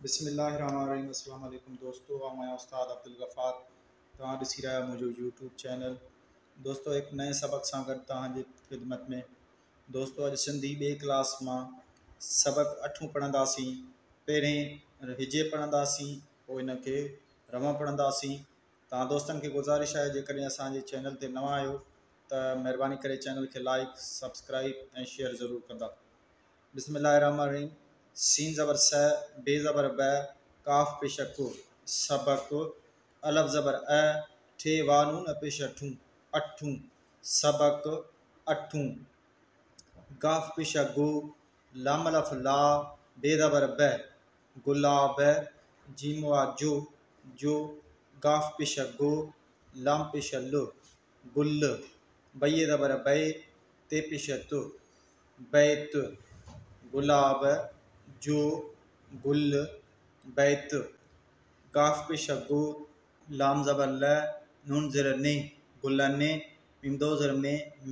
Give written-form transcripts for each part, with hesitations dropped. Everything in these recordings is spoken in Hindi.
बिस्मिल्लाहिर्रहमानिर्रहीम। अस्सलाम वालेकुम दोस्तों, मैं उस्ताद अब्दुल गफ़ार तव्हां ॾिसी रहिया मुंहिंजो यूट्यूब चैनल। दोस्तों एक नए सबक सां गॾु तव्हांजी ख़िदमत में। दोस्तों अॼु सिंधी ॿिए क्लास मां सबक 8 पढ़ंदासीं। पहिरें हिजे पढ़ंदासीं, पोइ इन खे रम पढ़ंदासीं। तव्हां दोस्तनि खे गुज़ारिश आहे जेकॾहिं असांजे चैनल ते नवां आहियो त महिरबानी करे चैनल खे लाइक, सब्सक्राइब ऐं शेयर ज़रूरु कंदा। बिस्मिल्लाहिर्रहमानिर्रहीम। सीन ज़बर स, बे ज़बर ब, काफ पेश को, सबक, अलफ ज़बर अ, ठे वानून पेश ठूं, अठूं, सबक, अठूं, गाफ पेश गो, लाम अलफ ला, बे ज़बर ब, गुलाब, जीम वा जो, जो, गाफ पेश गो, लाम पेश लो, गुल, बे ज़बर बे, ते पेश तो, बैत, गुलाब, जो, गुल, बैत, गाफ पेश गो, लाम ज़बर ल, नून ज़र ने, गुलने, मीम दो ज़र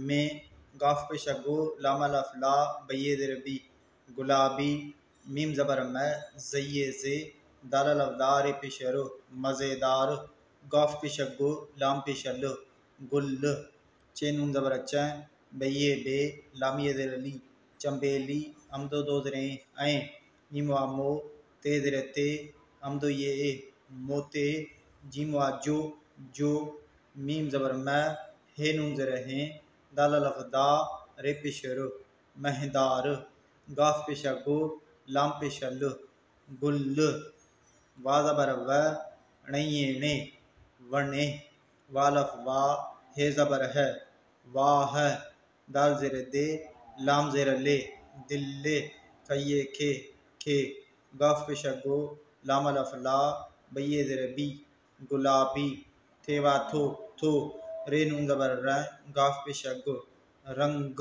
में, गाफ पेश गो, लाम अलफ ला, बये ज़र बी, गुलाबी, मीम ज़बर म, ज़ये ज़े, दाल अलफ दा, रे पेश रो, मज़ेदार, गाफ पेश गो, लाम पेश लो, गुल, चे नून ज़बर च, बये बे, लामिये ज़र ली, चंबेली, अमदो दो ज़रे ऐं, मीम वा मो, ते ज़र ते, अमदो ये ए, मोते, जीम वा जो, जो, मीम ज़बर म, हे नून ज़र हैं, दाल अलफ दा, रे पेश रो, महदार, गाफ पेश गो, लाम पेश लो, गुल, वा ज़बर व, णे, वने, वालफ वा, हे ज़बर है, वाह, दाल ज़र दे, लाम ज़र ले, दिल्ले, कये खे, गाफ पेश गो, लाम अलफ ला, बये ज़र बी, गुलाबी, थेवा थो, रे नून ज़बर र, गाफ पेश गो, रंग,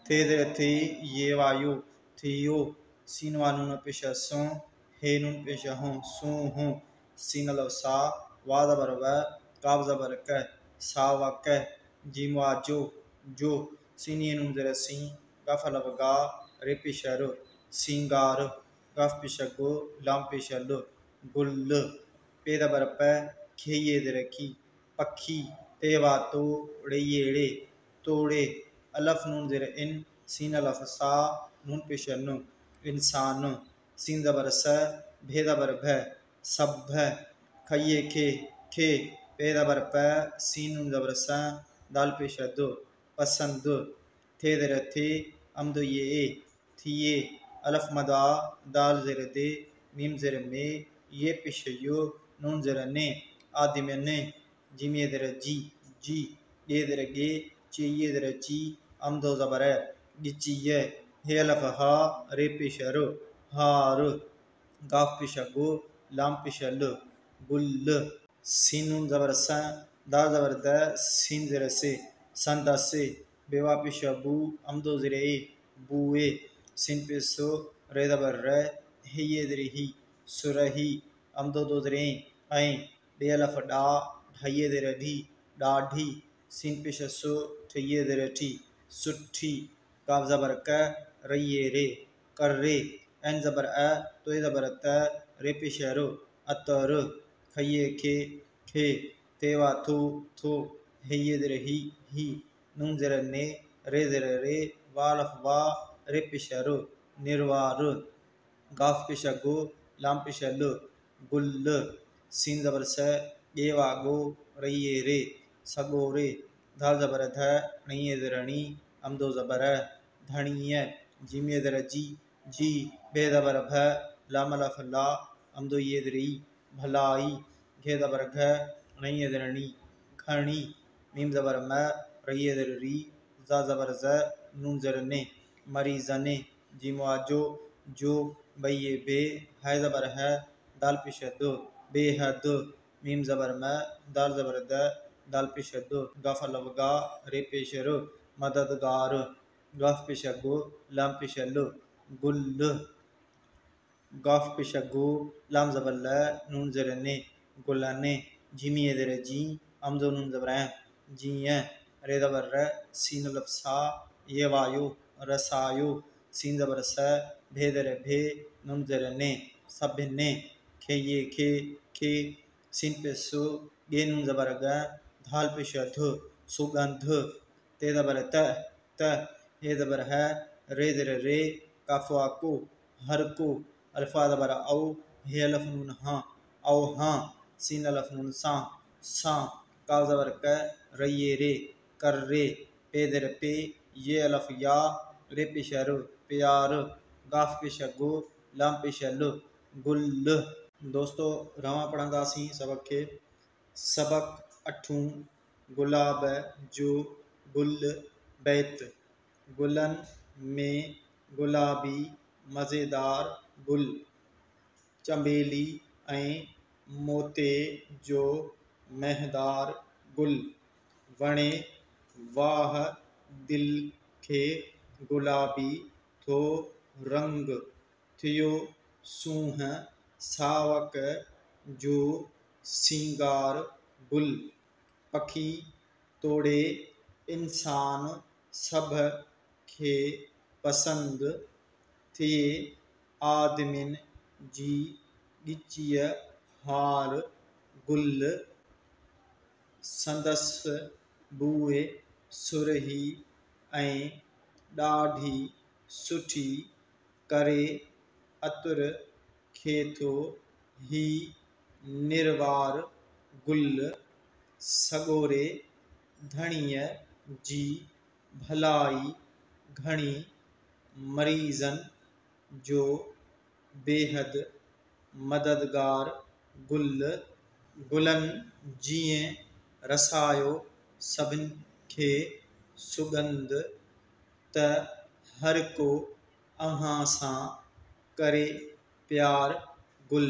थे ज़र थे, ये वायो, थियो, सीन वा नून पेश सो, हे नून पेश हों, सो हों, सीन अलफ सा, वा ज़बर व, काफ ज़बर क, सा व क, जीम वा जो, सीन ये नून ज़र सी, गाफ अलफ गा, रे पेश रो, सिंगार, गाफ पेश गो, लाम पेश लो, गुल, पे ज़बर प, खे ये ज़र की, पखी, ते वा तो, रे ये रे, तोड़े, अलफ नून ज़र इन, सीन अलफ सा, नून पेश नो, इंसान, सीन ज़बर स, भे ज़बर भ, सभ, खये खे, पे ज़बर प, सीन नून ज़बर स, दाल पेश दो, पसंद, थे ज़र थे, अमदो ये ए, थिए, अलफ मदा, दाल ज़र दे, मीम ज़र में, ये पेश यो, नून ज़र ने, आदिम ने, जीम ये ज़र जी, ये ज़र गे, चे ये ज़र ची, अमदो ज़बर है, गिचिये, हे अलफ हा, रे पेश रो, हार, गाफ पेश गो, लाम पेश लो, गुल, सीन नून ज़बर स, दाल ज़बर द, सीन ज़र से, संदा से, बेवा पेश बू, अमदो ज़र ए, बुए, सीन पेशो, रे ज़बर र, हे ये ज़र ही, सुरही, अमदो दो ज़र ऐं, डे अलफ डा, ढाइये ज़र ढी, डाढ़ी, सीन पेश सो, ठइये ज़र ठी, सुठी, काफ ज़बर क, रइये रे, कर रे, एन ज़बर अ, तो ए ज़बर त, रे पेश रो, अतर, खये खे, तेवा थो, हे ये ज़र ही, नून ज़र ने, रे ज़र रे, वालफ वा, रे पेश रो, निर्वार, गाफ पेश गो, लाम पेश लो, गुल, सीन ज़बर स, ये वा गो, रइये रे, सगोरे, धाल ज़बर ध, णिये ज़र णी, अमदो ज़बर धणिय, जीम ये ज़र जी, बे ज़बर भ, लाम अलफ ला, अमदो ये ज़र ई, भलाई, घे ज़बर घ, णिये ज़र णी, घणी, मीम ज़बर म, रइये ज़र री, जा ज़बर ज़, नून ज़र ने, मरीज़ने, जीम वा जो, बये बे, है ज़बर है, दाल पेश दो, बेहद, मीम ज़बर म, दाल ज़बर द, दाल पेश दो, गाफ अलफ गा, रे पेश रो, मददगार, गाफ पेश गो, लाम पेश लो, गुल, गाफ पेश गो, लाम ज़बर ल, नून ज़र ने, गुलने, जीमी ज़र जी, अमदो नून ज़बर जिय, रे ज़बर र, सीन अलफ सा, ये वायो, रसायो, सीन ज़बर स, भेदर भे नुन ज़र ने सभिने खेये खे सिन पे सु गे नुन ज़बर ग धाल पे ध सुगंध ते ज़बर त हे ज़बर है रे ज़र रे काफवा को हर को अल्फा ज़बर औ हे अलफ नुन हाँ औ हाँ सीन अलफ नुन सा काफ ज़बर क रये रे कर रे पे ज़र पे ये अलफ या रे पेश र प्यार गाफ पेश गो लाम पेश ल गुल। दोस्तों रवा पढ़ंदासीं सबक खे। सबक अठूं गुलाब जो गुल बैत गुलन में गुलाबी मज़ेदार गुल चंबेली ऐं मोते जो महदार गुल वणे वाह दिल खे गुलाबी थो रंग थियो सूंह सावक जो सिंगार गुल पखी तोड़े इंसान सभ खे पसंद थिए आदमिन जी गिचीअ हार गुल संदस बूए सुरही ऐं ॾाढी सुठी करे अतुर खे थो ही निर्वार गुल सॻोरे धणीअ जी भलाई घणी मरीज़न जो बेहद मददगार गुल गुलन जीअं रसायो सभिनि खे सुगंध त हर को अव्हां सां करे प्यार गुल।